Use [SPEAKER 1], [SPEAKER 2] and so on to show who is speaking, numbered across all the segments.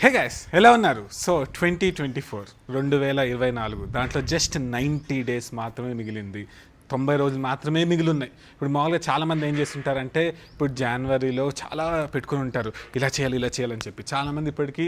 [SPEAKER 1] Hey guys ఎలా ఉన్నారు? So 2024 దాంట్లో జస్ట్ 90 డేస్ మాత్రమే మిగిలింది. 90 రోజులు మాత్రమే మిగిలి ఉన్నాయి. ఇప్పుడు మామూలుగా చాలామంది ఏం చేస్తుంటారంటే ఇప్పుడు జనవరిలో చాలా పెట్టుకుని ఉంటారు, ఇలా చేయాలి ఇలా చేయాలని చెప్పి. చాలామంది ఇప్పటికీ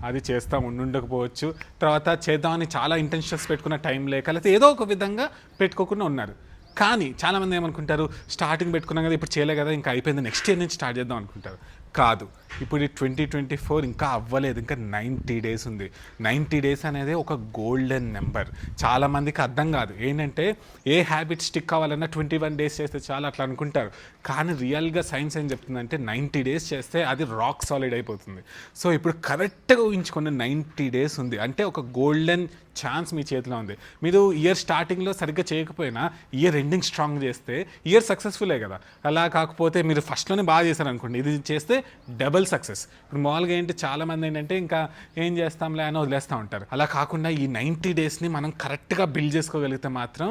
[SPEAKER 1] అది చేస్తాం ఉండకపోవచ్చు, తర్వాత చేద్దామని చాలా ఇంటెన్షన్స్ పెట్టుకున్న టైం లేక లేకపోతే ఏదో ఒక విధంగా పెట్టుకోకుండా ఉన్నారు. కానీ చాలామంది ఏమనుకుంటారు, స్టార్టింగ్ పెట్టుకున్నాం కదా ఇప్పుడు చేయలే కదా ఇంకా అయిపోయింది, నెక్స్ట్ ఇయర్ నుంచి స్టార్ట్ చేద్దాం అనుకుంటారు. కాదు, ఇప్పుడు ఈ 2024 ఇంకా అవ్వలేదు, ఇంకా 90 డేస్ ఉంది. 90 డేస్ అనేది ఒక గోల్డెన్ నెంబర్. చాలామందికి అర్థం కాదు ఏంటంటే ఏ హ్యాబిట్ స్టిక్ అవ్వాలన్నా 21 డేస్ చేస్తే చాలా అట్లా అనుకుంటారు. కానీ రియల్గా సైన్స్ ఏం చెప్తుందంటే 90 డేస్ చేస్తే అది రాక్ సాలిడ్ అయిపోతుంది. సో ఇప్పుడు కరెక్ట్గా ఊహించుకున్న 90 డేస్ ఉంది అంటే ఒక గోల్డెన్ ఛాన్స్ మీ చేతిలో ఉంది. మీరు ఇయర్ స్టార్టింగ్లో సరిగ్గా చేయకపోయినా ఇయర్ ఎండింగ్ స్ట్రాంగ్ చేస్తే ఇయర్ సక్సెస్ఫుల్లే కదా. అలా కాకపోతే మీరు ఫస్ట్లోనే బాగా చేశారు అనుకోండి, ఇది చేస్తే డబుల్ సక్సెస్. ఇప్పుడు మామూలుగా ఏంటి చాలామంది ఏంటంటే ఇంకా ఏం చేస్తాంలే అని వదిలేస్తూ ఉంటారు. అలా కాకుండా ఈ 90 డేస్ని మనం కరెక్ట్గా బిల్డ్ చేసుకోగలిగితే మాత్రం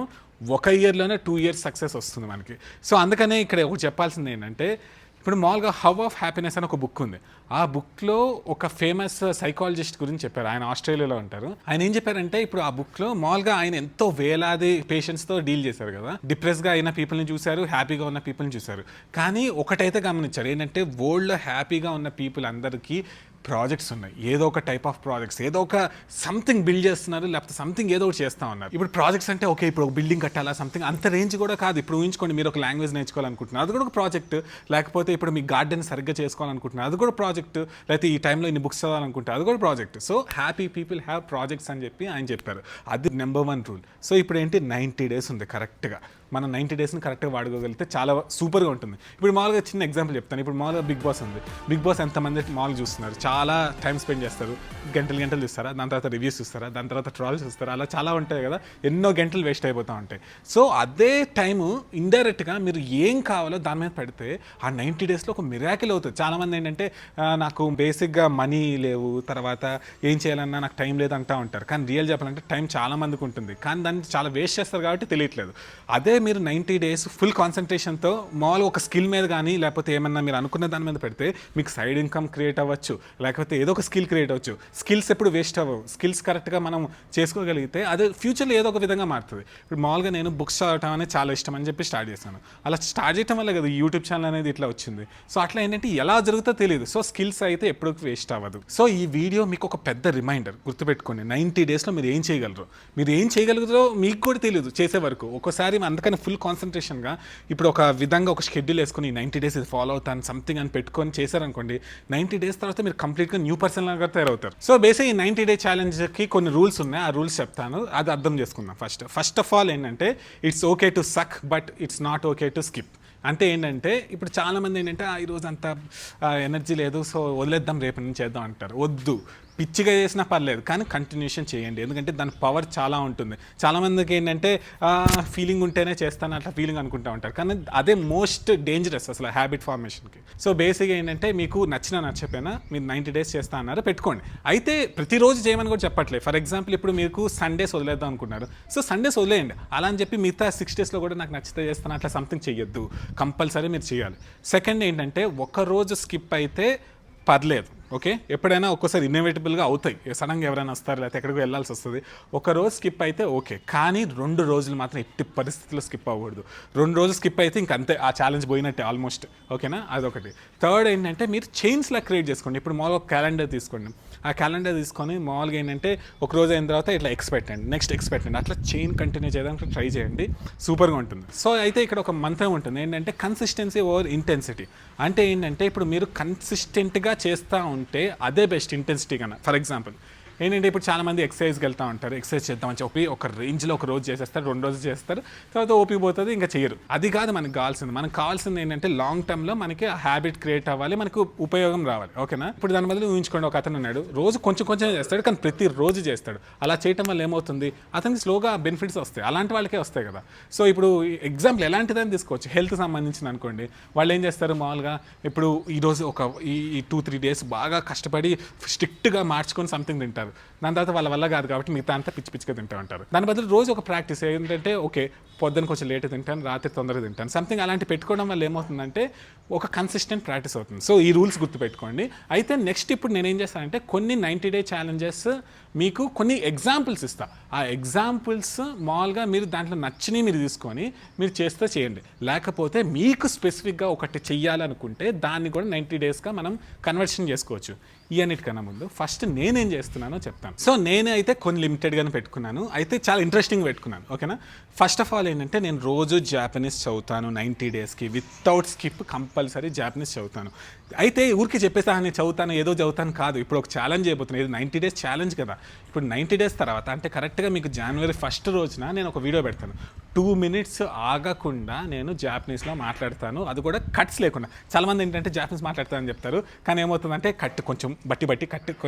[SPEAKER 1] ఒక ఇయర్లోనే 2 ఇయర్స్ సక్సెస్ వస్తుంది మనకి. సో అందుకనే ఇక్కడ ఒకటి చెప్పాల్సింది ఏంటంటే ఇప్పుడు మామూలుగా హౌ ఆఫ్ హ్యాపీనెస్ అని ఒక బుక్ ఉంది. ఆ బుక్లో ఒక ఫేమస్ సైకాలజిస్ట్ గురించి చెప్పారు. ఆయన ఆస్ట్రేలియాలో ఉంటారు. ఆయన ఏం చెప్పారంటే ఇప్పుడు ఆ బుక్లో మామూలుగా ఆయన ఎంతో వేలాది పేషెంట్స్తో డీల్ చేశారు కదా. డిప్రెస్గా అయిన పీపుల్ని చూశారు, హ్యాపీగా ఉన్న పీపుల్ని చూశారు. కానీ ఒకటైతే గమనించారు ఏంటంటే వరల్డ్లో హ్యాపీగా ఉన్న పీపుల్ అందరికీ ప్రాజెక్ట్స్ ఉన్నాయి. ఏదో ఒక టైప్ ఆఫ్ ప్రాజెక్ట్స్, ఏదో ఒక సంథింగ్ బిల్డ్ చేస్తున్నారు, లేకపోతే సంథింగ్ ఏదో ఒకటి చేస్తూ ఉన్నారు. ఇప్పుడు ప్రాజెక్ట్స్ అంటే ఓకే ఇప్పుడు ఒక బిల్డింగ్ కట్టాలా సంథింగ్ అంత రేంజ్ కూడా కాదు. ఇప్పుడు ఊహించుకోండి, మీరు ఒక లాంగ్వేజ్ నేర్చుకోవాలనుకుంటున్నారు, అది కూడా ఒక ప్రాజెక్ట్. లేకపోతే ఇప్పుడు మీ గార్డెన్ సరిగ్గా చేసుకోవాలనుకుంటున్నారు, అది కూడా ప్రాజెక్ట్. లేకపోతే ఈ టైంలో ఇన్ని బుక్స్ చదవాలనుకుంటారు, అది కూడా project. So happy people have projects అని చెప్పి ఆయన చెప్పారు. అది నెంబర్ 1 రూల్. సో ఇప్పుడు ఏంటి 90 డేస్ ఉంది కరెక్ట్గా. మనం 90 డేస్ని కరెక్ట్గా వాడుకోగలిగితే చాలా సూపర్గా ఉంటుంది. ఇప్పుడు మామూలుగా చిన్న ఎగ్జాంపుల్ చెప్తాను. ఇప్పుడు మామూలుగా బిగ్ బాస్ ఉంది. బిగ్ బాస్ ఎంతమంది మామూలుగా చూస్తున్నారు, చాలా టైం స్పెండ్ చేస్తారు, గంటలు గంటలు చూస్తారా, దాని తర్వాత రివ్యూస్ చూస్తారా, దాని తర్వాత ట్రాల్స్ చూస్తారా, అలా చాలా ఉంటాయి కదా, ఎన్నో గంటలు వేస్ట్ అయిపోతూ ఉంటాయి. సో అదే టైము ఇండైరెక్ట్గా మీరు ఏం కావాలో దాని మీద పెడితే ఆ 90 డేస్లో ఒక మిరాకిల్ అవుతుంది. చాలామంది ఏంటంటే నాకు బేసిక్గా మనీ లేవు, తర్వాత ఏం చేయాలన్నా నాకు టైం లేదు అంటూ ఉంటారు. కానీ రియల్ చెప్పాలంటే టైం చాలా మందికి ఉంటుంది, కానీ దాన్ని చాలా వేస్ట్ చేస్తారు కాబట్టి తెలియట్లేదు. అదే మీరు 90 డేస్ ఫుల్ కాన్సన్ట్రేషన్తో మామూలుగా ఒక స్కిల్ మీద కానీ లేకపోతే ఏమన్నా మీరు అనుకున్న దాని మీద పెడితే మీకు సైడ్ ఇన్కమ్ క్రియేట్ అవ్వచ్చు, లేకపోతే ఏదో ఒక స్కిల్ క్రియేట్ అవ్వచ్చు. స్కిల్స్ ఎప్పుడు వేస్ట్ అవ్వవు. స్కిల్స్ కరెక్ట్గా మనం చేసుకోగలిగితే అదే ఫ్యూచర్లో ఏదో ఒక విధంగా మారుతుంది. ఇప్పుడు మామూలుగా నేను బుక్స్ చదవటం అనేది చాలా ఇష్టం అని చెప్పి స్టార్ట్ చేశాను. అలా స్టార్ట్ చేయడం వల్ల కదా యూట్యూబ్ ఛానల్ అనేది ఇట్లా వచ్చింది. సో అట్లా ఏంటంటే ఎలా జరుగుతుందో తెలియదు. సో స్కిల్స్ అయితే ఎప్పుడు వేస్ట్ అవ్వదు. సో ఈ వీడియో మీకు ఒక పెద్ద రిమైండర్, గుర్తుపెట్టుకోండి 90 డేస్లో మీరు ఏం చేయగలరు, మీరు ఏం చేయగలుగుతారో మీకు కూడా తెలియదు చేసే వరకు. ఒక్కోసారి అందుకని ఫుల్ కాన్సన్ట్రేషన్గా ఇప్పుడు ఒక విధంగా ఒక షెడ్యూల్ వేసుకొని 90 డేస్ ఇది ఫాలో అవుతాను సంథింగ్ అని పెట్టుకొని చేశారనుకోండి, 90 డేస్ తర్వాత మీరు కంప్లీట్గా న్యూ పర్సన్ లాగా తయారవుతారు. సో బేసిక్ ఈ 90 డే ఛాలెంజ్కి కొన్ని రూల్స్ ఉన్నాయి, ఆ రూల్స్ చెప్తాను, అది అర్థం చేసుకుందాం. ఫస్ట్ ఆఫ్ ఆల్ ఏంటంటే it's okay to suck but it's not okay to skip. అంటే ఏంటంటే ఇప్పుడు చాలామంది ఏంటంటే ఈరోజు అంత ఎనర్జీ లేదు సో వదిలేద్దాం రేపు నుంచి చేద్దాం అంటారు. వద్దు, పిచ్చిగా చేసినా పర్లేదు కానీ కంటిన్యూషన్ చేయండి, ఎందుకంటే దాని పవర్ చాలా ఉంటుంది. చాలామందికి ఏంటంటే ఫీలింగ్ ఉంటేనే చేస్తాను అట్లా ఫీలింగ్ అనుకుంటూ ఉంటారు, కానీ అదే మోస్ట్ డేంజరస్ అసలు హ్యాబిట్ ఫార్మేషన్కి. సో బేసిక్గా ఏంటంటే మీకు నచ్చకపోయినా మీరు 90 డేస్ చేస్తా అన్నారు పెట్టుకోండి. అయితే ప్రతిరోజు చేయమని కూడా చెప్పట్లేదు. ఫర్ ఎగ్జాంపుల్ ఇప్పుడు మీకు సండేస్ వదిలేద్దాం అనుకున్నారు, సో సండేస్ వదిలేయండి. అలా అని చెప్పి మిగతా 6 డేస్లో కూడా నాకు నచ్చితే చేస్తాను అట్లా సంథింగ్ చేయొద్దు, కంపల్సరీ మీరు చేయాలి. సెకండ్ ఏంటంటే ఒకరోజు స్కిప్ అయితే పర్లేదు, ఓకే, ఎప్పుడైనా ఒక్కోసారి ఇన్నోవేటబుల్గా అవుతాయి, సడన్గా ఎవరైనా వస్తారు లేకపోతే ఎక్కడికి వెళ్ళాల్సి వస్తుంది. ఒక రోజు స్కిప్ అయితే ఓకే, కానీ 2 రోజులు మాత్రం ఎట్టి పరిస్థితుల్లో స్కిప్ అవ్వకూడదు. 2 రోజులు స్కిప్ అయితే ఇంక అంతే, ఆ ఛాలెంజ్ పోయినట్టే ఆల్మోస్ట్, ఓకేనా, అదొకటి. థర్డ్ ఏంటంటే మీరు చైన్స్లా క్రియేట్ చేసుకోండి. ఇప్పుడు మామూలుగా క్యాలెండర్ తీసుకోండి, ఆ క్యాలెండర్ తీసుకొని మామూలుగా ఏంటంటే ఒక రోజు అయిన తర్వాత ఇట్లా ఎక్స్పెక్టెండ్ నెక్స్ట్ ఎక్స్పెక్టెండ్ అట్లా చైన్ కంటిన్యూ చేయడానికి ట్రై చేయండి, సూపర్గా ఉంటుంది. సో అయితే ఇక్కడ ఒక మంత్రం ఉంటుంది ఏంటంటే కన్సిస్టెన్సీ ఓవర్ ఇంటెన్సిటీ. అంటే ఏంటంటే ఇప్పుడు మీరు కన్సిస్టెంట్గా చేస్తూ ఉంటే అదే బెస్ట్ ఇంటెన్సిటీ కన్నా. ఫర్ ఎగ్జాంపుల్ ఏంటంటే ఇప్పుడు చాలామంది ఎక్సర్సైజ్కి వెళ్తూ ఉంటారు, ఎక్సర్సైజ్ చేద్దామని చెప్పి ఒక రేంజ్లో ఒక రోజు చేసేస్తారు, 2 రోజులు చేస్తారు, తర్వాత ఓపిక పోతుంది, ఇంకా చేయరు. అది కాదు మనకు కావాల్సింది. మనకు కావాల్సింది ఏంటంటే లాంగ్ టర్మ్లో మనకి ఆ హ్యాబిట్ క్రియేట్ అవ్వాలి, మనకు ఉపయోగం రావాలి, ఓకేనా. ఇప్పుడు దాని బదులు ఊహించుకోండి, ఒక అతను ఉన్నాడు రోజు కొంచెం కొంచెం చేస్తాడు కానీ ప్రతిరోజు చేస్తాడు. అలా చేయటం వల్ల ఏమవుతుంది, అతనికి స్లోగా బెనిఫిట్స్ వస్తాయి, అలాంటి వాళ్ళకే వస్తాయి కదా. సో ఇప్పుడు ఎగ్జాంపుల్ ఎలాంటిదని తీసుకోవచ్చు, హెల్త్ సంబంధించిన అనుకోండి. వాళ్ళు ఏం చేస్తారు మామూలుగా ఇప్పుడు ఈరోజు ఈ 2-3 డేస్ బాగా కష్టపడి స్ట్రిక్ట్గా మార్చుకొని సంథింగ్ తింటారు. ఉంటారు. దాని తర్వాత వాళ్ళ వల్ల కాదు కాబట్టి మిగతా అంతా పిచ్చి పిచ్చిగా తింటూ ఉంటారు. దాని బదులు రోజు ఒక ప్రాక్టీస్ ఏంటంటే ఓకే పొద్దున కొంచెం లేట్ తింటాను, రాత్రి తొందరగా తింటాను, సంథింగ్ అలాంటి పెట్టుకోవడం వల్ల ఏమవుతుందంటే ఒక కన్సిస్టెంట్ ప్రాక్టీస్ అవుతుంది. సో ఈ రూల్స్ గుర్తుపెట్టుకోండి. అయితే నెక్స్ట్ ఇప్పుడు నేనేం చేస్తానంటే కొన్ని 90-day ఛాలెంజెస్ మీకు కొన్ని ఎగ్జాంపుల్స్ ఇస్తా. ఆ ఎగ్జాంపుల్స్ మామూలుగా మీరు దాంట్లో నచ్చినవి మీరు తీసుకొని మీరు చేస్తే చేయండి. లేకపోతే మీకు స్పెసిఫిక్గా ఒకటి చెయ్యాలనుకుంటే దాన్ని కూడా 90 daysగా మనం కన్వర్షన్ చేసుకోవచ్చు. ఈ అన్నిటికన్నా ముందు ఫస్ట్ నేనేం చేస్తున్నానో చెప్తాను. సో నేనైతే కొన్ని లిమిటెడ్గానే పెట్టుకున్నాను, అయితే చాలా ఇంట్రెస్టింగ్ పెట్టుకున్నాను. ఓకేనా? ఫస్ట్ ఆఫ్ ఆల్ ఏంటంటే నేను రోజు జాపనీస్ చదువుతాను 90 daysకి వితౌట్ స్కిప్ కంపల్సరీ జాపనీస్ చదువుతాను. అయితే ఊరికి చెప్పేసి నేను చదువుతాను ఏదో చదువుతాను కాదు. ఇప్పుడు ఒక ఛాలెంజ్ అయిపోతుంది, ఇది 90 days ఛాలెంజ్ కదా. ఇప్పుడు 90 days తర్వాత అంటే కరెక్ట్గా మీకు January 1st రోజున నేను ఒక వీడియో పెడతాను. 2 minutes ఆగకుండా నేను జాపనీస్లో మాట్లాడతాను, అది కూడా కట్స్ లేకుండా. చాలామంది ఏంటంటే జాపనీస్ మాట్లాడతానని చెప్తారు, కానీ ఏమవుతుందంటే కట్ కొంచెం బట్టి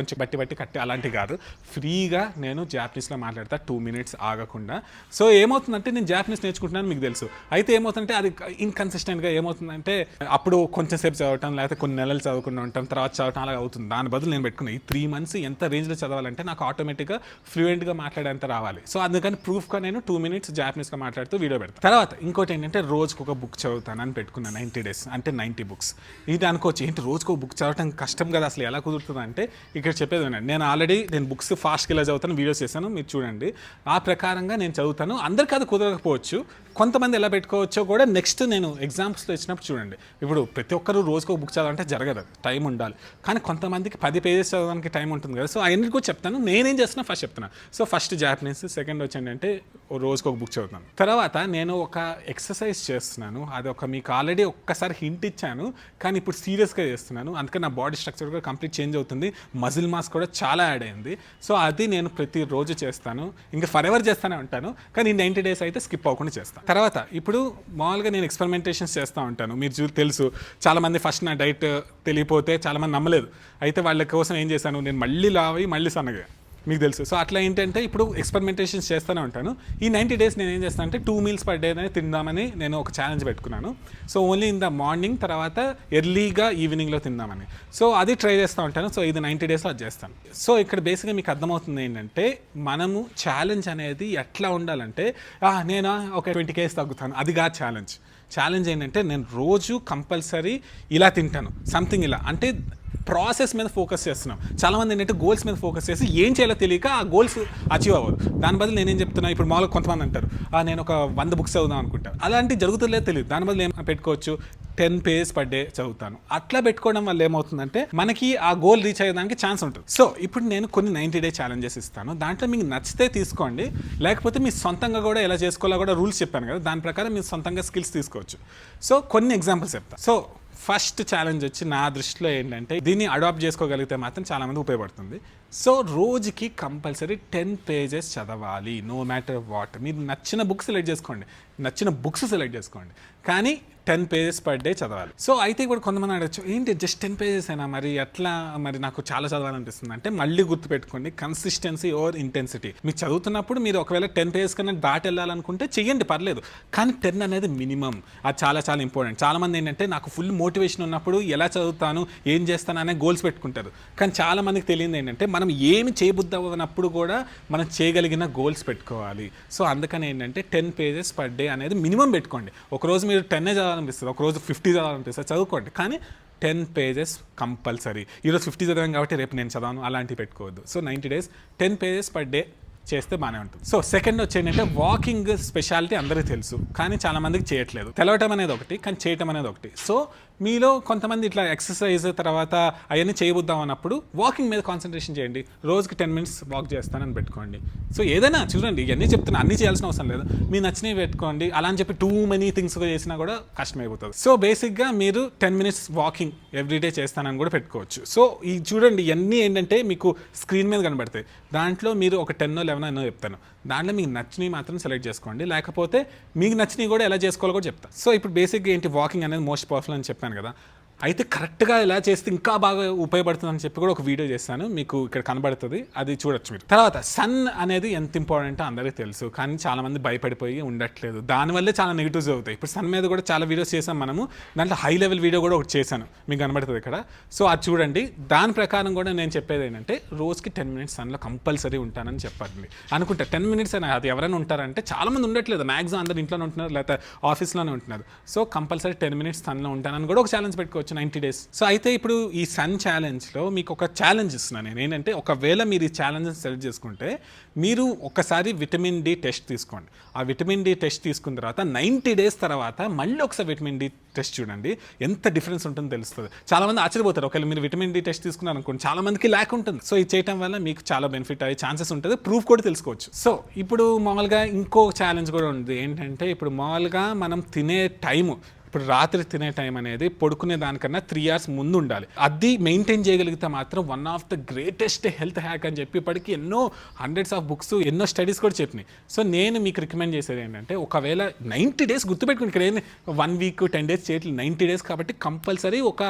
[SPEAKER 1] కట్టి అలాంటివి కాదు. ఫ్రీగా నేను జాపనీస్లో మాట్లాడతా 2 minutes ఆగకుండా. సో ఏమవుతుందంటే నేను జాపనీస్ నేర్చుకుంటున్నాను మీకు తెలుసు. అయితే ఏమవుతుందంటే అది ఇన్కన్సిస్టెంట్గా ఏమవుతుందంటే అప్పుడు కొంచెం సేపు చదవటం, లేకపోతే కొన్ని నెలలు చదువుకుంటూ ఉంటాం, తర్వాత చదవటం అలా అవుతుంది. దాని బదులు నేను పెట్టుకున్నాను ఈ 3 months ఎంత రేంజ్లో చదవాలంటే నాకు ఆటోమేటిక్గా ఫ్లూయెంట్గా మాట్లాడేంత రావాలి. సో అందుకని ప్రూఫ్గా నేను 2 minutes జాపనీస్గా మాట్లాడుతూ వీడియో పెడతాను. తర్వాత ఇంకోటి ఏంటంటే రోజుకు ఒక బుక్ చదువుతాను అని పెట్టుకున్నాను 90 days అంటే 90 books. ఇది అనుకోవచ్చు ఏంటి రోజుకు ఒక బుక్ చదవటం కష్టం కదా, అసలు ఎలా కుదురుతుంది అంటే ఇక్కడ చెప్పేది వినండి. నేను బుక్స్ ఫాస్ట్గా ఇలా చదువుతాను, వీడియోస్ చేశాను, మీరు చూడండి. ఆ ప్రకారంగా నేను చదువుతాను. అందరికీ అది కుదరకపోవచ్చు, కొంతమంది ఎలా పెట్టుకోవచ్చో కూడా నెక్స్ట్ నేను ఎగ్జాంపుల్స్లో ఇచ్చినప్పుడు చూడండి. ఇప్పుడు ప్రతి ఒక్కరు రోజుకు ఒక బుక్ చదవాలంటే జరగదు, టైం ఉండాలి. కానీ కొంతమందికి 10 pages చదవడానికి టైం ఉంటుంది కదా. సో అవన్నీ కూడా చెప్తాను, నేనేం చేస్తున్నా ఫస్ట్ చెప్తున్నా. సో ఫస్ట్ జాపనీస్, సెకండ్ వచ్చండి అంటే రోజుకు ఒక బుక్ చదువుతాను. తర్వాత నేను ఒక ఎక్సర్సైజ్ చేస్తున్నాను, అది మీకు ఆల్రెడీ ఒక్కసారి హింట్ ఇచ్చాను, కానీ ఇప్పుడు సీరియస్గా చేస్తున్నాను. అందుకని నా బాడీ స్ట్రక్చర్ కూడా కంప్లీట్ చేంజ్ అవుతుంది, మజిల్ మాస్ కూడా చాలా యాడ్ అయింది. సో అది నేను ప్రతిరోజు చేస్తాను, ఇంకా ఫర్ ఎవర్ చేస్తూనే ఉంటాను, కానీ 90 days అయితే స్కిప్ అవ్వకుండా చేస్తాను. తర్వాత ఇప్పుడు మామూలుగా నేను ఎక్స్పెరిమెంటేషన్స్ చేస్తూ ఉంటాను. మీరు తెలుసు చాలామంది ఫస్ట్ నా డైట్ తెలియపోతే చాలామంది నమ్మలేదు. అయితే వాళ్ళ కోసం ఏం చేశాను, నేను మళ్ళీ లావి మళ్ళీ సన్నగా, మీకు తెలుసు. సో అట్లా ఏంటంటే ఇప్పుడు ఎక్స్పెరిమెంటేషన్స్ చేస్తూనే ఉంటాను. ఈ 90 days నేను ఏం చేస్తాను అంటే 2 meals per day తిందామని నేను ఒక ఛాలెంజ్ పెట్టుకున్నాను. So only in the morning, తర్వాత ఎర్లీగా ఈవినింగ్లో తిందామని. సో అది ట్రై చేస్తూ ఉంటాను. సో ఇది 90 daysలో అది చేస్తాను. సో ఇక్కడ బేసిక్గా మీకు అర్థమవుతుంది ఏంటంటే మనము ఛాలెంజ్ అనేది ఎట్లా ఉండాలంటే నేను ఒక 20 kgs తగ్గుతాను, అది కాదు ఛాలెంజ్. ఛాలెంజ్ ఏంటంటే నేను రోజు కంపల్సరీ ఇలా తింటాను, సంథింగ్ ఇలా అంటే ప్రాసెస్ మీద ఫోకస్ చేస్తున్నాం. చాలామంది ఏంటంటే గోల్స్ మీద ఫోకస్ చేసి ఏం చేయాలో తెలియక ఆ గోల్స్ అచీవ్ అవ్వదు. దాని బదులు నేనేం చెప్తున్నా, ఇప్పుడు మామూలుగా కొంతమంది అంటారు నేను ఒక 100 books చదువుదాం అనుకుంటాను, అలాంటి జరుగుతుందో తెలియదు. దాని బదులు ఏం పెట్టుకోవచ్చు, 10 pages per day చదువుతాను. అట్లా పెట్టుకోవడం వల్ల ఏమవుతుందంటే మనకి ఆ గోల్ రీచ్ అయ్యేదానికి ఛాన్స్ ఉంటుంది. సో ఇప్పుడు నేను కొన్ని 90-day ఛాలెంజెస్ ఇస్తాను, దాంట్లో మీకు నచ్చితే తీసుకోండి, లేకపోతే మీ సొంతంగా కూడా ఎలా చేసుకోవాలో కూడా రూల్స్ చెప్పాను కదా, దాని ప్రకారం మీరు సొంతంగా స్కిల్స్ తీసుకోవచ్చు. సో కొన్ని ఎగ్జాంపుల్స్ చెప్తాను. సో ఫస్ట్ ఛాలెంజ్ వచ్చి నా దృష్టిలో ఏంటంటే దీన్ని అడాప్ట్ చేసుకోగలిగితే మాత్రం చాలామంది ఉపయోగపడుతుంది. సో రోజుకి కంపల్సరీ 10 pages చదవాలి, నో మ్యాటర్ వాట్. మీరు నచ్చిన బుక్ సెలెక్ట్ చేసుకోండి, నచ్చిన బుక్స్ సెలెక్ట్ చేసుకోండి, కానీ 10 pages per day చదవాలి. సో అయితే కూడా కొంతమంది అడగచ్చు, ఏంటి జస్ట్ 10 pages అయినా, మరి ఎట్లా, మరి నాకు చాలా చదవాలనిపిస్తుంది అంటే మళ్ళీ గుర్తుపెట్టుకోండి, కన్సిస్టెన్సీ ఓవర్ ఇంటెన్సిటీ. మీరు చదువుతున్నప్పుడు మీరు ఒకవేళ 10 pages కన్నా దాటి వెళ్ళాలనుకుంటే చెయ్యండి, పర్లేదు, కానీ 10 అనేది మినిమం. అది చాలా చాలా ఇంపార్టెంట్. చాలామంది ఏంటంటే నాకు ఫుల్ మోటివేషన్ ఉన్నప్పుడు ఎలా చదువుతాను, ఏం చేస్తాను అనే గోల్స్ పెట్టుకుంటారు, కానీ చాలామందికి తెలియదు ఏంటంటే మనం ఏమి చేయబుద్ధి అవ్వనప్పుడు కూడా మనం చేయగలిగిన గోల్స్ పెట్టుకోవాలి. సో అందుకని ఏంటంటే 10 pages per day అనేది మినిమం పెట్టుకోండి. ఒకరోజు మీరు 10 చదవాలనిపిస్తుంది, ఒకరోజు 50 చదవాలనిపిస్తుంది, చదువుకోండి, కానీ 10 pages కంపల్సరీ. ఈరోజు 50 చదివాను కాబట్టి రేపు నేను చదవను అలాంటివి పెట్టుకోవద్దు. So 90 days 10 pages per day చేస్తే బాగానే ఉంటుంది. సో సెకండ్ వచ్చి ఏంటంటే వాకింగ్ స్పెషాలిటీ అందరికీ తెలుసు, కానీ చాలామందికి చేయట్లేదు. తెలవటం అనేది ఒకటి, కానీ చేయటం అనేది ఒకటి. సో మీలో కొంతమంది ఇట్లా ఎక్సర్సైజ్ తర్వాత అవన్నీ చేయబుద్దాం అన్నప్పుడు వాకింగ్ మీద కాన్సన్ట్రేషన్ చేయండి. రోజుకి 10 minutes వాక్ చేస్తానని పెట్టుకోండి. సో ఏదైనా చూడండి, ఇవన్నీ చెప్తున్నా, అన్నీ చేయాల్సిన అవసరం లేదు, మీ నచ్చినవి పెట్టుకోండి. అలా అని చెప్పి టూ మెనీ థింగ్స్ చేసినా కూడా కష్టమైపోతుంది. సో బేసిక్గా మీరు 10 minutes వాకింగ్ ఎవ్రీడే చేస్తానని కూడా పెట్టుకోవచ్చు. సో ఈ చూడండి, ఇవన్నీ ఏంటంటే మీకు స్క్రీన్ మీద కనబడతాయి, దాంట్లో మీరు ఒక 10 or 11 ఎన్నో చెప్తాను, దాంట్లో మీకు నచ్చినవి మాత్రం సెలెక్ట్ చేసుకోండి, లేకపోతే మీకు నచ్చినవి కూడా ఎలా చేసుకోవాలో కూడా చెప్తాను. సో ఇప్పుడు బేసిక్గా ఏంటి, వాకింగ్ అనేది మోస్ట్ పవర్ఫుల్ అని చెప్పాను కదా. అయితే కరెక్ట్గా ఎలా చేస్తే ఇంకా బాగా ఉపయోగపడుతుందని చెప్పి కూడా ఒక వీడియో చేస్తాను, మీకు ఇక్కడ కనబడుతుంది, అది చూడొచ్చు మీరు. తర్వాత సన్ అనేది ఎంత ఇంపార్టెంట్ అందరికీ తెలుసు, కానీ చాలా మంది భయపడిపోయి ఉండట్లేదు, దానివల్లే చాలా నెగిటివ్స్ అవుతాయి. ఇప్పుడు సన్ మీద కూడా చాలా వీడియోస్ చేసాం మనము, దాంట్లో హై లెవెల్ వీడియో కూడా ఒకటి చేశాను, మీకు కనబడుతుంది ఇక్కడ. సో అది చూడండి. దాని ప్రకారం కూడా నేను చెప్పేది ఏంటంటే రోజుకి 10 మినిట్స్ సన్లో కంపల్సరీ ఉంటానని చెప్పండి అనుకుంటా. 10 మినిట్స్ అని అది ఎవరైనా ఉంటారంటే చాలా మంది ఉండట్లేదు, మ్యాక్సిమం అందరు ఇంట్లోనే ఉంటున్నారు లేకపోతే ఆఫీస్లోనే ఉంటున్నారు. సో కంపల్సరీ 10 మినిట్స్ సన్లో ఉంటానని కూడా ఒక ఛాలెంజ్ పెట్టుకోవచ్చు 90 డేస్. సో అయితే ఇప్పుడు ఈ సన్ ఛాలెంజ్లో మీకు ఒక ఛాలెంజ్ ఇస్తున్నాను నేను. ఏంటంటే ఒకవేళ మీరు ఈ ఛాలెంజ్ సెలెక్ట్ చేసుకుంటే మీరు ఒకసారి విటమిన్ డి టెస్ట్ తీసుకోండి. ఆ విటమిన్ డి టెస్ట్ తీసుకున్న తర్వాత 90 డేస్ తర్వాత మళ్ళీ ఒకసారి విటమిన్ డి టెస్ట్ చూడండి, ఎంత డిఫరెన్స్ ఉంటుందో తెలుస్తుంది. చాలామంది ఆశ్చర్యపోతారు, ఒకవేళ మీరు విటమిన్ డి టెస్ట్ తీసుకున్నారు అనుకోండి, చాలా మందికి ల్యాక్ ఉంటుంది. సో ఇది చేయడం వల్ల మీకు చాలా బెనిఫిట్ అయ్యే ఛాన్సెస్ ఉంటుంది, ప్రూఫ్ కూడా తెలుసుకోవచ్చు. సో ఇప్పుడు మామూలుగా ఇంకో ఛాలెంజ్ కూడా ఉంది. ఏంటంటే ఇప్పుడు మామూలుగా మనం తినే టైము, ఇప్పుడు రాత్రి తినే టైం అనేది పడుకునే దానికన్నా 3 hours ముందు ఉండాలి. అది మెయింటైన్ చేయగలిగితే మాత్రం one of the greatest health hack అని చెప్పి ఇప్పటికీ ఎన్నో హండ్రెడ్స్ ఆఫ్ బుక్స్, ఎన్నో స్టడీస్ కూడా చెప్పినాయి. సో నేను మీకు రికమెండ్ చేసేది ఏంటంటే ఒకవేళ 90 డేస్ గుర్తుపెట్టుకుని, ఇక్కడ ఏంటి 1 week 10 days చేయట్లేదు, 90 డేస్ కాబట్టి కంపల్సరీ ఒక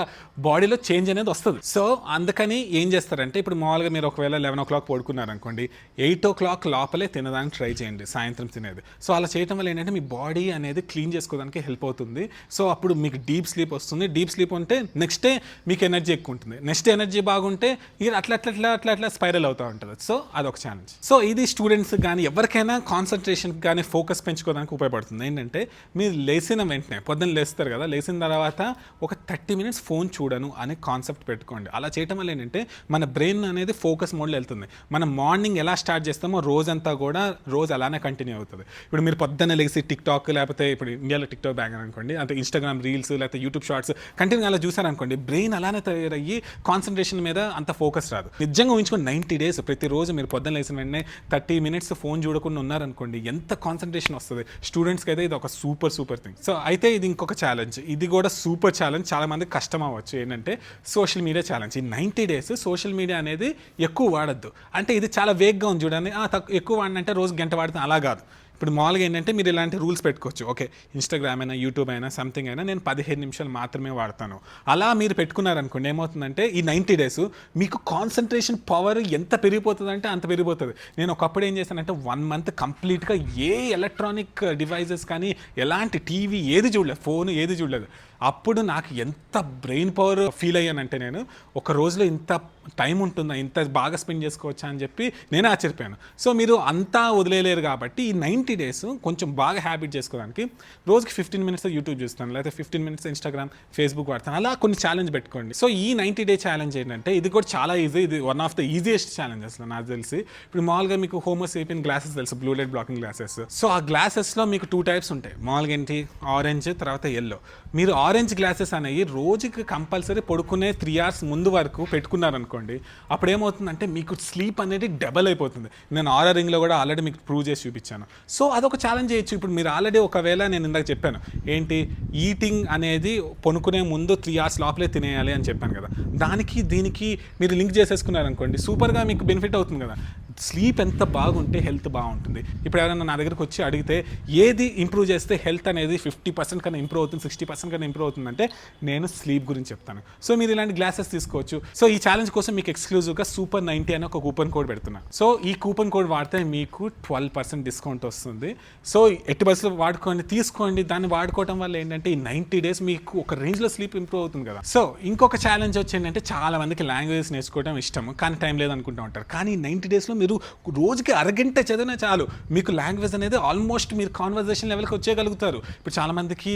[SPEAKER 1] బాడీలో చేంజ్ అనేది వస్తుంది. సో అందుకని ఏం చేస్తారంటే ఇప్పుడు మామూలుగా మీరు ఒకవేళ 11 o'clock పడుకున్నారనుకోండి, 8 o'clock లోపలే తినడానికి ట్రై చేయండి, సాయంత్రం తినేది. సో అలా చేయడం వల్ల ఏంటంటే మీ బాడీ అనేది క్లీన్ చేసుకోవడానికి హెల్ప్ అవుతుంది. సో అప్పుడు మీకు డీప్ స్లీప్ వస్తుంది. డీప్ స్లీప్ ఉంటే నెక్స్ట్ డే మీకు ఎనర్జీ ఎక్కువ ఉంటుంది, నెక్స్ట్ డే ఎనర్జీ బాగుంటే ఇక అట్లా స్పైరల్ అవుతూ ఉంటుంది. సో అదొక ఛాలెంజ్. సో ఇది స్టూడెంట్స్ కానీ ఎవరికైనా కాన్సన్ట్రేషన్ కానీ ఫోకస్ పెంచుకోవడానికి ఉపయోగపడుతుంది. ఏంటంటే మీరు లేచిన వెంటనే, పొద్దున్న లేస్తారు కదా, లేచిన తర్వాత ఒక 30 minutes ఫోన్ చూడను అనే కాన్సెప్ట్ పెట్టుకోండి. అలా చేయడం వల్ల ఏంటంటే మన బ్రెయిన్ అనేది ఫోకస్ మోడ్లో వెళ్తుంది. మనం మార్నింగ్ ఎలా స్టార్ట్ చేస్తామో రోజంతా కూడా రోజు అలానే కంటిన్యూ అవుతుంది. ఇప్పుడు మీరు పొద్దున్న లేచి టిక్టాక్, లేకపోతే ఇప్పుడు ఇండియాలో టిక్టాక్ బ్యాగ్ అనుకోండి, అంటే ఇన్స్టాగ్రామ్ రీల్స్ లేకపోతే యూట్యూబ్ షార్ట్స్ కంటిన్యూ అలా చూసారనుకోండి, బ్రెయిన్ అలానే తయారయ్యి కాన్సన్ట్రేషన్ మీద అంత ఫోకస్ రాదు. నిజంగా ఊహించుకోండి, 90 days ప్రతిరోజు మీరు పొద్దున్న లేచిన వెంటనే 30 minutes ఫోన్ చూడకుండా ఉన్నారనుకోండి, ఎంత కాన్సన్ట్రేషన్ వస్తుంది. స్టూడెంట్స్కి అయితే ఇది ఒక సూపర్ థింగ్. సో అయితే ఇది ఇంకొక ఛాలెంజ్, ఇది కూడా సూపర్ ఛాలెంజ్, చాలా మందికి కష్టం అవ్వచ్చు. ఏంటంటే సోషల్ మీడియా ఛాలెంజ్. ఈ 90 days సోషల్ మీడియా అనేది ఎక్కువ వాడద్దు. అంటే ఇది చాలా వేగ్గా ఉంది చూడండి, ఎక్కువ వాడినంటే రోజు గంట వాడితే అలా కాదు. ఇప్పుడు మామూలుగా ఏంటంటే మీరు ఇలాంటి రూల్స్ పెట్టుకోవచ్చు. ఓకే, ఇన్స్టాగ్రామ్ అయినా యూట్యూబ్ అయినా సంథింగ్ అయినా నేను 15 నిమిషాలు మాత్రమే వాడతాను. అలా మీరు పెట్టుకున్నారనుకోండి, ఏమవుతుందంటే ఈ 90 days మీకు కాన్సన్ట్రేషన్ పవర్ ఎంత పెరిగిపోతుందంటే అంత పెరిగిపోతుంది. నేను ఒకప్పుడు ఏం చేశానంటే 1 month కంప్లీట్గా ఏ ఎలక్ట్రానిక్ డివైజెస్ కానీ, ఎలాంటి టీవీ ఏది చూడలేదు, ఫోన్ ఏది చూడలేదు. అప్పుడు నాకు ఎంత బ్రెయిన్ పవర్ ఫీల్ అయ్యానంటే, నేను ఒక రోజులో ఇంత టైం ఉంటుందా, ఇంత బాగా స్పెండ్ చేసుకోవచ్చా అని చెప్పి నేను ఆశ్చర్యపోయాను. సో మీరు అంతా వదిలేయలేరు కాబట్టి ఈ 90 days కొంచెం బాగా హ్యాబిట్ చేసుకోవడానికి రోజుకి 15 minutes యూట్యూబ్ చూస్తాను, లేకపోతే 15 minutes ఇన్స్టాగ్రామ్, ఫేస్బుక్ వాడతాను. అలా కొన్ని ఛాలెంజ్ పెట్టుకోండి. సో ఈ 90 day ఛాలెంజ్ ఏంటంటే ఇది కూడా చాలా ఈజీ, ఇది one of the easiest challenges నాకు తెలిసి. ఇప్పుడు మామూలుగా మీకు హోమోసేపియన్ గ్లాసెస్ తెలుసు, blue light blocking glasses. So ఆ గ్లాసెస్లో మీకు 2 types ఉంటాయి. మామూలుగా ఏంటి, ఆరెంజ్ తర్వాత ఎల్లో. మీరు ఆరెంజ్ గ్లాసెస్ అనేవి రోజుకి కంపల్సరీ పడుకునే 3 hours ముందు వరకు పెట్టుకున్నారనుకోండి, అప్పుడు ఏమవుతుందంటే మీకు స్లీప్ అనేది డబల్ అయిపోతుంది. నేను ఆరో రింగ్లో కూడా ఆల్రెడీ మీకు ప్రూవ్ చేసి చూపించాను. సో అదొక ఛాలెంజ్ చేయొచ్చు. ఇప్పుడు మీరు ఆల్రెడీ ఒకవేళ నేను ఇందాక చెప్పాను ఏంటి, ఈటింగ్ అనేది పనుకునే ముందు 3 hours లోపలే తినేయాలి అని చెప్పాను కదా, దానికి దీనికి మీరు లింక్ చేసేసుకున్నారనుకోండి, సూపర్గా మీకు బెనిఫిట్ అవుతుంది కదా. స్లీప్ ఎంత బాగుంటే హెల్త్ బాగుంటుంది. ఇప్పుడు ఎవరైనా నా దగ్గరకు వచ్చి అడిగితే ఏది ఇంప్రూవ్ చేస్తే హెల్త్ అనేది 50% కన్నా ఇంప్రూవ్ అవుతుంది, 60% కన్నా ఇంప్రూవ్ అవుతుందంటే నేను స్లీప్ గురించి చెప్తాను. సో మీరు ఇలాంటి గ్లాసెస్ తీసుకోవచ్చు. సో ఈ ఛాలెంజ్ కోసం మీకు ఎక్స్క్లూజివ్గా సూపర్ 90 అని ఒక కూపన్ కోడ్ పెడుతున్నాను. సో ఈ కూపన్ కోడ్ వాడితే మీకు 12% డిస్కౌంట్ వస్తుంది. సో ఎట్టి బస్సులో వాడుకోండి, తీసుకోండి. దాన్ని వాడుకోవడం వల్ల ఏంటంటే ఈ 90 days మీకు ఒక రేంజ్లో స్లీప్ ఇంప్రూవ్ అవుతుంది కదా. సో ఇంకొక ఛాలెంజ్ వచ్చి ఏంటంటే, చాలా మందికి లాంగ్వేజ్ నేర్చుకోవడం ఇష్టం కానీ టైం లేదనుకుంటూ ఉంటారు. కానీ 90 daysలో మీరు రోజుకి అరగంట చదివినా చాలు, మీకు లాంగ్వేజ్ అనేది ఆల్మోస్ట్ మీరు కాన్వర్జేషన్ లెవెల్కి వచ్చేయగలుగుతారు. ఇప్పుడు చాలామందికి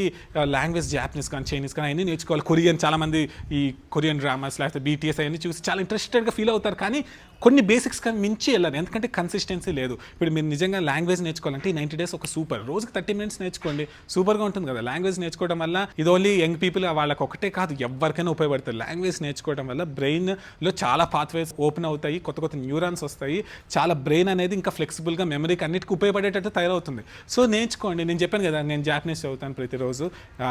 [SPEAKER 1] లాంగ్వేజ్ జాపనీస్ కానీ, చైనీస్ కానీ అన్నీ నేర్చుకోవాలి. కొరియన్, చాలామంది ఈ కొరియన్ డ్రామాస్ లేకపోతే BTS అవన్నీ చూసి చాలా ఇంట్రెస్టెడ్గా ఫీల్ అవుతారు. కానీ కొన్ని బేసిక్స్ కానీ మించి వెళ్ళాలి, ఎందుకంటే కన్సిస్టెన్సీ లేదు. ఇప్పుడు మీరు నిజంగా లాంగ్వేజ్ నేర్చుకోవాలంటే ఈ 90 days ఒక సూపర్. రోజుకి 30 minutes నేర్చుకోండి, సూపర్గా ఉంటుంది కదా. లాంగ్వేజ్ నేర్చుకోవడం వల్ల ఇది ఓన్లీ యంగ్ పీపుల్ వాళ్ళకి ఒకటే కాదు, ఎవరికైనా ఉపయోగపడుతుంది. లాంగ్వేజ్ నేర్చుకోవడం వల్ల బ్రెయిన్లో చాలా పాత్వేస్ ఓపెన్ అవుతాయి, కొత్త న్యూరాన్స్ వస్తాయి, చాలా బ్రెయిన్ అనేది ఇంకా ఫ్లెక్సిబుల్గా మెమరీకి అన్నిటికీ ఉపయోగపడేటట్టు తయారవుతుంది. సో నేర్చుకోండి. నేను చెప్పాను కదా, నేను జాపనీస్ చదువుతాను ప్రతిరోజు.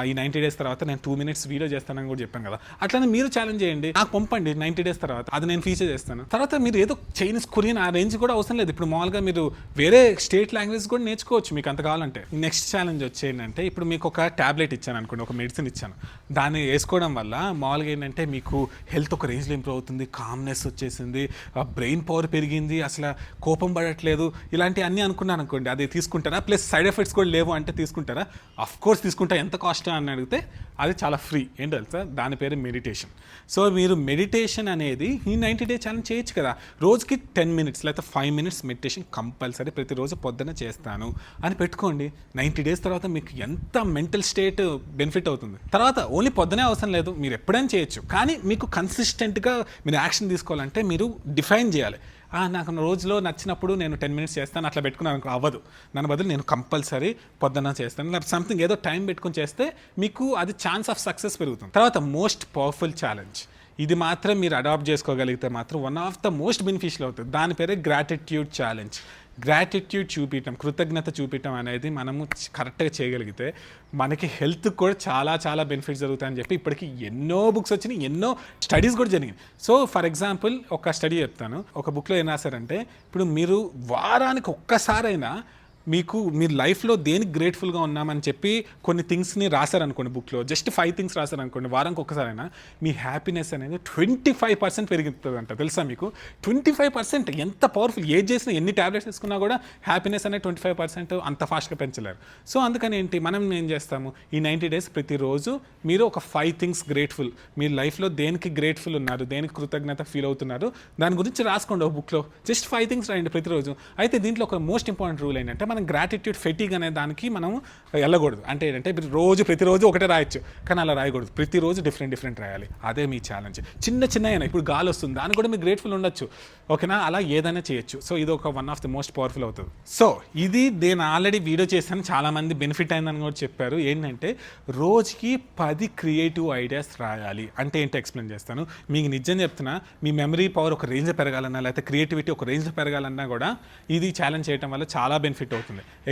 [SPEAKER 1] ఈ 90 days తర్వాత నేను 2 minutes వీడియో చేస్తానని కూడా చెప్పాను కదా. అట్లనే మీరు ఛాలెంజ్ చేయండి, నాకు పంపండి 90 days తర్వాత, అది నేను ఫీచర్ చేస్తాను. తర్వాత మీరు మీరు ఏదో చైనీస్, కొరియన్ ఆ రేంజ్ కూడా అవసరం లేదు. ఇప్పుడు మామూలుగా మీరు వేరే స్టేట్ లాంగ్వేజ్ కూడా నేర్చుకోవచ్చు మీకు అంత కావాలంటే. నెక్స్ట్ ఛాలెంజ్ వచ్చేంటంటే, ఇప్పుడు మీకు ఒక ట్యాబ్లెట్ ఇచ్చాను అనుకోండి, ఒక మెడిసిన్ ఇచ్చాను, దాన్ని వేసుకోవడం వల్ల మామూలుగా ఏంటంటే మీకు హెల్త్ ఒక రేంజ్లో ఇంప్రూవ్ అవుతుంది, కామ్నెస్ వచ్చేసింది, బ్రెయిన్ పవర్ పెరిగింది, అసలు కోపం పడట్లేదు, ఇలాంటివి అన్నీ అనుకున్నాను అనుకోండి, అది తీసుకుంటారా? ప్లస్ సైడ్ ఎఫెక్ట్స్ కూడా లేవు అంటే తీసుకుంటారా? అఫ్ కోర్స్ తీసుకుంటా. ఎంత కాస్ట్ అని అడిగితే అది చాలా ఫ్రీ. ఏంటి తెలుసా? దాని పేరు మెడిటేషన్. సో మీరు మెడిటేషన్ అనేది ఈ 90 డే ఛాలెంజ్ చేయొచ్చు కదా. రోజుకి 10 minutes లేకపోతే 5 minutes మెడిటేషన్ కంపల్సరీ ప్రతిరోజు పొద్దున చేస్తాను అని పెట్టుకోండి. 90 days తర్వాత మీకు ఎంత మెంటల్ స్టేట్ బెనిఫిట్ అవుతుంది. తర్వాత ఓన్లీ పొద్దునే అవసరం లేదు, మీరు ఎప్పుడైనా చేయొచ్చు. కానీ మీకు కన్సిస్టెంట్గా మీరు యాక్షన్ తీసుకోవాలంటే మీరు డిఫైన్ చేయాలి. నాకు రోజులో నచ్చినప్పుడు నేను 10 minutes చేస్తాను అట్లా పెట్టుకున్నాను అనుకో, అవ్వదు. దాని బదులు నేను కంపల్సరీ పొద్దున్న చేస్తాను, లేకపోతే సంథింగ్ ఏదో టైం పెట్టుకొని చేస్తే మీకు అది ఛాన్స్ ఆఫ్ సక్సెస్ పెరుగుతుంది. తర్వాత మోస్ట్ పవర్ఫుల్ ఛాలెంజ్, ఇది మాత్రం మీరు అడాప్ట్ చేసుకోగలిగితే మాత్రం one of the most beneficial అవుతుంది. దాని పేరే గ్రాటిట్యూడ్ ఛాలెంజ్. గ్రాటిట్యూడ్ చూపించడం, కృతజ్ఞత చూపించడం అనేది మనము కరెక్ట్గా చేయగలిగితే మనకి హెల్త్ కూడా చాలా చాలా బెనిఫిట్స్ జరుగుతాయని చెప్పి ఇప్పటికీ ఎన్నో బుక్స్ వచ్చినాయి, ఎన్నో స్టడీస్ కూడా జరిగింది. సో ఫర్ ఎగ్జాంపుల్ ఒక స్టడీ చెప్తాను. ఒక బుక్లో ఏం రాశారంటే, ఇప్పుడు మీరు వారానికి ఒక్కసారైనా మీరు లైఫ్లో దేనికి గ్రేట్ఫుల్గా ఉన్నామని చెప్పి కొన్ని థింగ్స్ని రాశారనుకోండి, బుక్లో జస్ట్ 5 things రాశారనుకోండి, వారానికి ఒక్కసారైనా మీ హ్యాపీనెస్ అనేది 25% పెరుగుతుందంట. తెలుసా మీకు? 25% ఎంత పవర్ఫుల్. ఏది చేసినా, ఎన్ని ట్యాబ్లెట్స్ తీసుకున్నా కూడా హ్యాపీనెస్ అనేది 25% అంత ఫాస్ట్గా పెంచలేరు. సో అందుకని ఏంటి, మనం ఏం చేస్తాము, ఈ 90 days ప్రతిరోజు మీరు ఒక 5 things గ్రేట్ఫుల్, మీ లైఫ్లో దేనికి గ్రేట్ఫుల్ ఉన్నారు, దేనికి కృతజ్ఞత ఫీల్ అవుతున్నారు, దాని గురించి రాసుకోండి. ఒక బుక్లో జస్ట్ 5 things రాయండి ప్రతిరోజు. అయితే దీంట్లో ఒక మోస్ట్ ఇంపార్టెంట్ రూల్ ఏంటంటే, మనం గ్రాటిట్యూడ్ ఫెటిగ్ అనే దానికి మనం వెళ్ళకూడదు. అంటే ఏంటంటే ప్రతిరోజు ఒకటే రాయొచ్చు, కానీ అలా రాయకూడదు. ప్రతిరోజు డిఫరెంట్ రాయాలి. అదే మీ ఛాలెంజ్. చిన్న అయినా, ఇప్పుడు గాలి వస్తుంది, దానికి కూడా మీరు గ్రేట్ఫుల్ ఉండొచ్చు, ఓకేనా? అలా ఏదైనా చేయొచ్చు. సో ఇది ఒక one of the most powerful అవుతుంది. సో ఇది నేను ఆల్రెడీ వీడియో చేశాను, చాలామంది బెనిఫిట్ అయిందని కూడా చెప్పారు. ఏంటంటే రోజుకి 10 క్రియేటివ్ ఐడియాస్ రాయాలి. అంటే ఏంటో ఎక్స్ప్లెయిన్ చేస్తాను. మీకు నిజం చెప్తున్నా, మీ మెమరీ పవర్ ఒక రేంజ్లో పెరగాలన్నా, లేకపోతే క్రియేటివిటీ ఒక రేంజ్లో పెరగాలన్నా కూడా ఇది ఛాలెంజ్ చేయడం వల్ల చాలా బెనిఫిట్ అవుతుంది.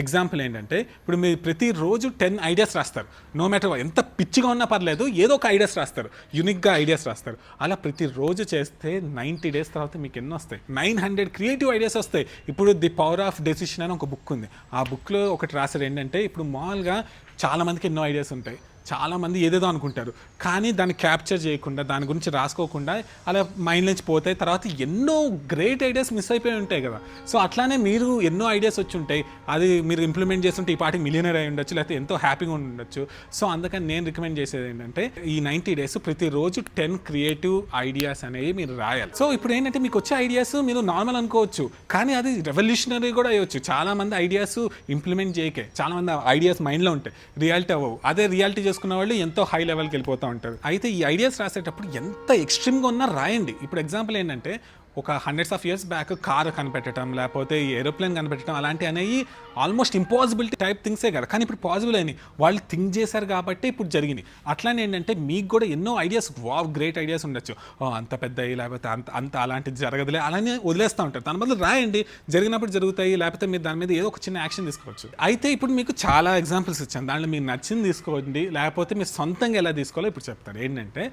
[SPEAKER 1] ఎగ్జాంపుల్ ఏంటంటే, ఇప్పుడు మీరు ప్రతిరోజు 10 ఐడియాస్ రాస్తారు. నో మ్యాటర్ ఎంత పిచ్చిగా ఉన్నా పర్లేదు, ఏదో ఒక ఐడియాస్ రాస్తారు, యూనిక్గా ఐడియాస్ రాస్తారు. అలా ప్రతిరోజు చేస్తే 90 days తర్వాత మీకు ఎన్నో వస్తాయి, 900 క్రియేటివ్ ఐడియాస్ వస్తాయి. ఇప్పుడు ది పవర్ ఆఫ్ డెసిషన్ అని ఒక బుక్ ఉంది. ఆ బుక్లో ఒకటి రాశారు ఏంటంటే, ఇప్పుడు మామూలుగా చాలామందికి ఎన్నో ఐడియాస్ ఉంటాయి, చాలామంది ఏదేదో అనుకుంటారు, కానీ దాన్ని క్యాప్చర్ చేయకుండా, దాని గురించి రాసుకోకుండా అలా మైండ్ నుంచి పోతాయి. తర్వాత ఎన్నో గ్రేట్ ఐడియాస్ మిస్ అయిపోయి ఉంటాయి కదా. సో అట్లానే మీరు ఎన్నో ఐడియాస్ వచ్చి ఉంటాయి, అది మీరు ఇంప్లిమెంట్ చేస్తుంటే ఈ పాటికి మిలియనర్ అయి ఉండొచ్చు, లేకపోతే ఎంతో హ్యాపీగా ఉండొచ్చు. సో అందుకని నేను రికమెండ్ చేసేది ఏంటంటే, ఈ 90 days ప్రతిరోజు 10 క్రియేటివ్ ఐడియాస్ అనేవి మీరు రాయాలి. సో ఇప్పుడు ఏంటంటే, మీకు వచ్చే ఐడియాస్ మీరు నార్మల్ అనుకోవచ్చు, కానీ అది రెవల్యూషనరీ కూడా అయ్యొచ్చు. చాలామంది ఐడియాస్ ఇంప్లిమెంట్ చేయకే, చాలామంది ఐడియాస్ మైండ్లో ఉంటాయి, రియాలిటీ అవ్వవు. అదే రియాలిటీ చేసుకున్న వాళ్ళు ఎంతో హై లెవెల్కి వెళ్ళిపోతూ ఉంటారు. అయితే ఈ ఐడియాస్ రాసేటప్పుడు ఎంత ఎక్స్ట్రీమ్గా ఉన్నా రాయండి. ఇప్పుడు ఎగ్జాంపుల్ ఏంటంటే, ఒక hundreds of years back car కనిపెట్టడం, లేకపోతే ఏరోప్లేన్ కనిపెట్టడం, అలాంటివి అనేవి ఆల్మోస్ట్ ఇంపాసిబిలిటీ టైప్ థింగ్సే కదా, కానీ ఇప్పుడు పాసిబుల్ అయినాయి. వాళ్ళు థింక్ చేశారు కాబట్టి ఇప్పుడు జరిగినాయి. అట్లానే ఏంటంటే, మీకు కూడా ఎన్నో ఐడియాస్, గ్రేట్ ఐడియాస్ ఉండొచ్చు, అంత పెద్దవి, లేకపోతే అంత అలాంటిది జరగదులే, అలానే వదిలేస్తూ ఉంటారు. దాని బదులు రాయండి, జరిగినప్పుడు జరుగుతాయి, లేకపోతే మీరు దాని మీద ఏదో ఒక చిన్న యాక్షన్ తీసుకోవచ్చు. అయితే ఇప్పుడు మీకు చాలా ఎగ్జాంపుల్స్ ఇచ్చాను, దాంట్లో మీకు నచ్చింది తీసుకోండి, లేకపోతే మీరు సొంతంగా ఎలా తీసుకోవాలో ఇప్పుడు చెప్తాను. ఏంటంటే,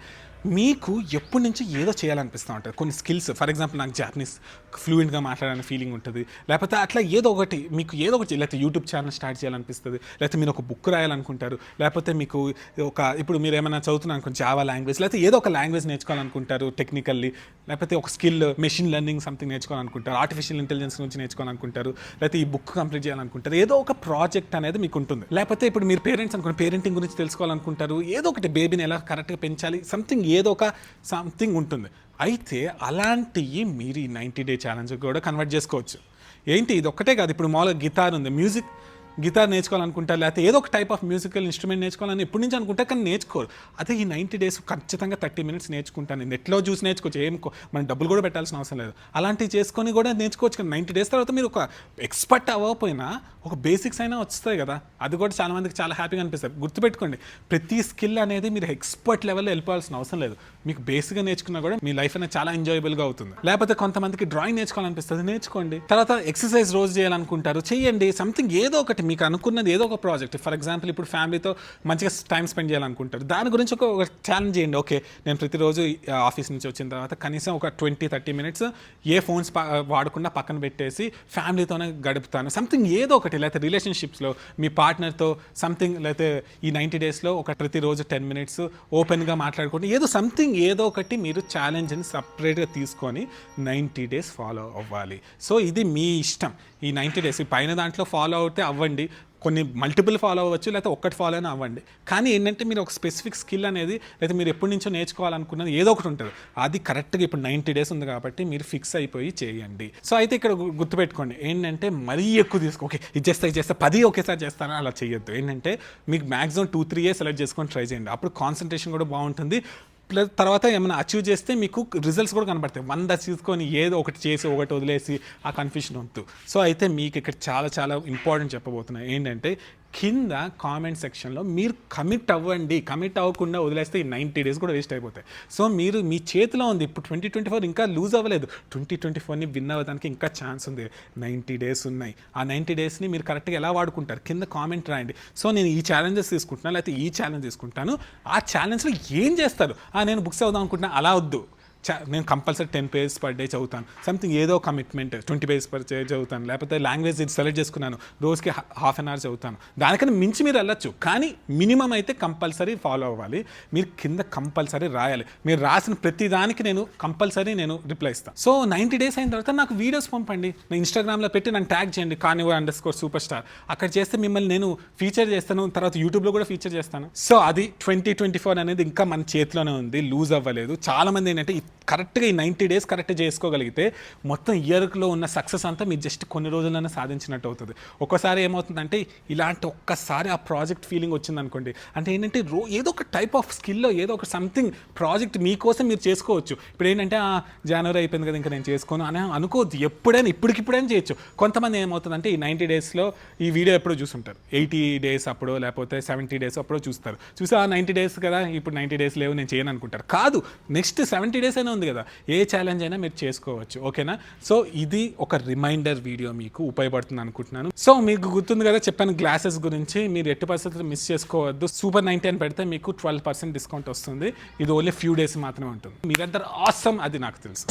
[SPEAKER 1] మీకు ఎప్పటి నుంచి ఏదో చేయాలనిపిస్తూ ఉంటుంది. కొన్ని స్కిల్స్, ఫర్ ఎగ్జాంపుల్ నాకు జాపనీస్ ఫ్లూయెంట్గా మాట్లాడాలని ఫీలింగ్ ఉంటుంది, లేకపోతే అట్లా ఏదో ఒకటి మీకు ఏదో ఒకటి, లేకపోతే యూట్యూబ్ ఛానల్ స్టార్ట్ చేయాలనిపిస్తుంది, లేకపోతే మీరు ఒక బుక్ రాయాలనుకుంటారు, లేకపోతే మీకు ఇప్పుడు మీరు ఏమైనా చదువుతున్నారు అనుకోండి, జావా లాంగ్వేజ్, లేకపోతే ఏదో ఒక లాంగ్వేజ్ నేర్చుకోవాలనుకుంటారు టెక్నికల్లీ, లేకపోతే ఒక స్కిల్, మెషిన్ లెర్నింగ్ సంథింగ్ నేర్చుకోవాలనుకుంటారు, ఆర్టిఫిషియల్ ఇంటెలిజెన్స్ గురించి నేర్చుకోవాలనుకుంటారు, లేకపోతే ఈ బుక్ కంప్లీట్ చేయాలనుకుంటారు, ఏదో ఒక ప్రాజెక్ట్ అనేది మీకు ఉంటుంది. లేకపోతే ఇప్పుడు మీరు పేరెంట్స్ అనుకోండి, పేరెంటింగ్ గురించి తెలుసుకోవాలనుకుంటారు, ఏదో ఒకటి బేబీని ఎలా కరెక్ట్గా పెంచాలి, ఏదో ఒక సంథింగ్ ఉంటుంది. అయితే అలాంటివి మీరు ఈ 90 day ఛాలెంజ్ కూడా కన్వర్ట్ చేసుకోవచ్చు. ఏంటి, ఇది ఒక్కటే కాదు. ఇప్పుడు మామూలుగా గిటార్ ఉంది, గిటార్ నేర్చుకోవాలనుకుంటారు, లేకపోతే ఏదో ఒక టైప్ ఆఫ్ మ్యూజికల్ ఇన్స్ట్రుమెంట్ నేర్చుకోవాలని ఎప్పటి నుంచి అనుకుంటారు, కానీ నేర్చుకోరు. అదే ఈ 90 days ఖచ్చితంగా 30 minutes నేర్చుకుంటాను. నెట్లో చూసి నేర్చుకోవచ్చు, మనం డబ్బులు కూడా పెట్టాల్సిన అవసరం లేదు. అలాంటివి చేసుకొని కూడా నేర్చుకోవచ్చు. కానీ 90 days తర్వాత మీరు ఒక ఎక్స్పర్ట్ అవ్వకపోయినా ఒక బేసిక్స్ అయినా వస్తాయి కదా, అది కూడా చాలా మందికి చాలా హ్యాపీగా అనిపిస్తుంది. గుర్తుపెట్టుకోండి, ప్రతి స్కిల్ అనేది మీరు ఎక్స్పర్ట్ లెవెల్లో వెళ్ళిపోవాల్సిన అవసరం లేదు. మీకు బేసిక్గా నేర్చుకున్నా కూడా మీ లైఫ్ అనేది చాలా ఎంజాయబుల్గా అవుతుంది. లేకపోతే కొంతమందికి డ్రాయింగ్ నేర్చుకోవాలనిపిస్తుంది, నేర్చుకోండి. తర్వాత ఎక్సర్సైజ్ రోజు చేయాలనుకుంటారు, చేయండి. సంథింగ్ ఏదో ఒకటి మీకు అనుకున్నది ఏదో ఒక ప్రాజెక్ట్, ఫర్ ఎగ్జాంపుల్ ఇప్పుడు ఫ్యామిలీతో మంచిగా టైం స్పెండ్ చేయాలనుకుంటారు, దాని గురించి ఒక ఛాలెంజ్ చేయండి. ఓకే, నేను ప్రతిరోజు ఆఫీస్ నుంచి వచ్చిన తర్వాత కనీసం ఒక 20-30 మినిట్స్ ఏ ఫోన్స్ వాడకుండా పక్కన పెట్టేసి ఫ్యామిలీతోనే గడుపుతాను, సంథింగ్ ఏదో ఒకటి. లేకపోతే రిలేషన్షిప్స్లో మీ పార్ట్నర్తో సంథింగ్, లేకపోతే ఈ 90 డేస్లో ఒక ప్రతిరోజు 10 మినిట్స్ ఓపెన్గా మాట్లాడుకుంటే ఏదో సంథింగ్ ఏదో ఒకటి మీరు ఛాలెంజ్ని సపరేట్గా తీసుకొని 90 డేస్ ఫాలో అవ్వాలి. సో ఇది మీ ఇష్టం. ఈ 90 డేస్ పైన దాంట్లో ఫాలో అవుతే అవ్వండి, కొన్ని మల్టిపుల్ ఫాలో అవ్వచ్చు, లేకపోతే ఒక్కటి ఫాలో అయినా అవ్వండి. కానీ ఏంటంటే మీరు ఒక స్పెసిఫిక్ స్కిల్ అనేది, లేకపోతే మీరు ఎప్పటి నుంచో నేర్చుకోవాలనుకున్నది ఏదో ఒకటి ఉంటుంది, అది కరెక్ట్గా ఇప్పుడు 90 డేస్ ఉంది కాబట్టి మీరు ఫిక్స్ అయిపోయి చేయండి. సో అయితే ఇక్కడ గుర్తుపెట్టుకోండి ఏంటంటే మరీ ఎక్కువ ఓకే ఇది చేస్తే 10 ఒకేసారి చేస్తాను అలా చేయొద్దు. ఏంటంటే మీకు మ్యాక్సిమం 2-3 సెలెక్ట్ చేసుకొని ట్రై చేయండి. అప్పుడు కాన్సన్ట్రేషన్ కూడా బాగుంటుంది. ప్లస్ తర్వాత ఏమైనా అచీవ్ చేస్తే మీకు రిజల్ట్స్ కూడా కనబడతాయి. 100 తీసుకొని ఏదో ఒకటి చేసి ఒకటి వదిలేసి ఆ కన్ఫ్యూషన్ వద్దు. సో అయితే మీకు ఇక్కడ చాలా చాలా ఇంపార్టెంట్ చెప్పబోతున్నాయి ఏంటంటే, కింద కామెంట్ సెక్షన్లో మీరు కమిట్ అవ్వండి. కమిట్ అవ్వకుండా వదిలేస్తే ఈ 90 డేస్ కూడా వేస్ట్ అయిపోతాయి. సో మీరు మీ చేతిలో ఉంది. ఇప్పుడు 2024 ఇంకా లూజ్ అవ్వలేదు. 2024ని విన్ అవ్వడానికి ఇంకా ఛాన్స్ ఉంది. 90 డేస్ ఉన్నాయి. ఆ 90 డేస్ని మీరు కరెక్ట్గా ఎలా వాడుకుంటారు కింద కామెంట్ రాయండి. సో నేను ఈ ఛాలెంజెస్ తీసుకుంటున్నాను, లేకపోతే ఈ ఛాలెంజ్ తీసుకుంటాను. ఆ ఛాలెంజ్లో ఏం చేస్తారు? నేను బుక్స్ చదువుదాం అనుకుంటున్నా, అలా వద్దు. నేను కంపల్సరీ 10 పేజెస్ పర్ డే చదువుతాను. సంథింగ్ ఏదో కమిట్మెంట్ 20 పేజెస్ పర్ డే చదువుతాను. లేకపోతే లాంగ్వేజ్ సెలెక్ట్ చేసుకున్నాను, రోజుకి హాఫ్ అన్ అవర్ చదువుతాను. దానికన్నా మించి మీరు వెళ్ళొచ్చు, కానీ మినిమం అయితే కంపల్సరీ ఫాలో అవ్వాలి. మీరు కింద కంపల్సరీ రాయాలి. మీరు రాసిన ప్రతి దానికి నేను కంపల్సరీ రిప్లై ఇస్తాను. సో 90 డేస్ అయిన తర్వాత నాకు వీడియోస్ పంపండి. నేను ఇన్స్టాగ్రామ్లో పెట్టి నన్ను ట్యాగ్ చేయండి, carnivore_superstar. అక్కడ చేస్తే మిమ్మల్ని నేను ఫీచర్ చేస్తాను, తర్వాత యూట్యూబ్లో కూడా ఫీచర్ చేస్తాను. సో అది 2024 అనేది ఇంకా మన చేతిలోనే ఉంది, లూజ్ అవ్వలేదు. చాలామంది ఏంటంటే కరెక్ట్గా ఈ 90 డేస్ కరెక్ట్ చేసుకోగలిగితే మొత్తం ఇయర్లో ఉన్న సక్సెస్ అంతా మీరు జస్ట్ కొన్ని రోజుల్లోనే సాధించినట్టు అవుతుంది. ఒక్కసారి ఏమవుతుందంటే ఇలాంటి ఒక్కసారి ఆ ప్రాజెక్ట్ ఫీలింగ్ వచ్చిందనుకోండి, అంటే ఏంటంటే ఏదో ఒక టైప్ ఆఫ్ స్కిల్లో ఏదో ఒక సంథింగ్ ప్రాజెక్ట్ మీకోసం మీరు చేసుకోవచ్చు. ఇప్పుడు ఏంటంటే జనవరి అయిపోయింది కదా ఇంకా నేను చేసుకోను అని అనుకోవద్దు. ఎప్పుడైనా ఇప్పటికిప్పుడైనా చేయొచ్చు. కొంతమంది ఏమవుతుందంటే ఈ 90 డేస్లో ఈ వీడియో ఎప్పుడో చూస్తుంటారు, 80 డేస్ అప్పుడో లేకపోతే 70 డేస్ అప్పుడో చూసి 90 డేస్ కదా ఇప్పుడు 90 డేస్ లేవు నేను చేయను అనుకుంటారు. కాదు, నెక్స్ట్ 70 డేస్ అయినా ఉంది కదా, ఏ ఛాలెంజ్ అయినా మీరు చేసుకోవచ్చు. ఓకేనా? సో ఇది ఒక రిమైండర్ వీడియో, మీకు ఉపయోగపడుతుంది అనుకుంటున్నాను. సో మీకు గుర్తుంది కదా చెప్పాను గ్లాసెస్ గురించి, మీరు ఎట్టి పరిస్థితులు మిస్ చేసుకోవద్దు. సూపర్ 90 అని పెడితే మీకు 12% డిస్కౌంట్ వస్తుంది. ఇది ఓన్లీ ఫ్యూ డేస్ మాత్రమే ఉంటుంది. మీరందరూ ఆసమ్, అది నాకు తెలుసు.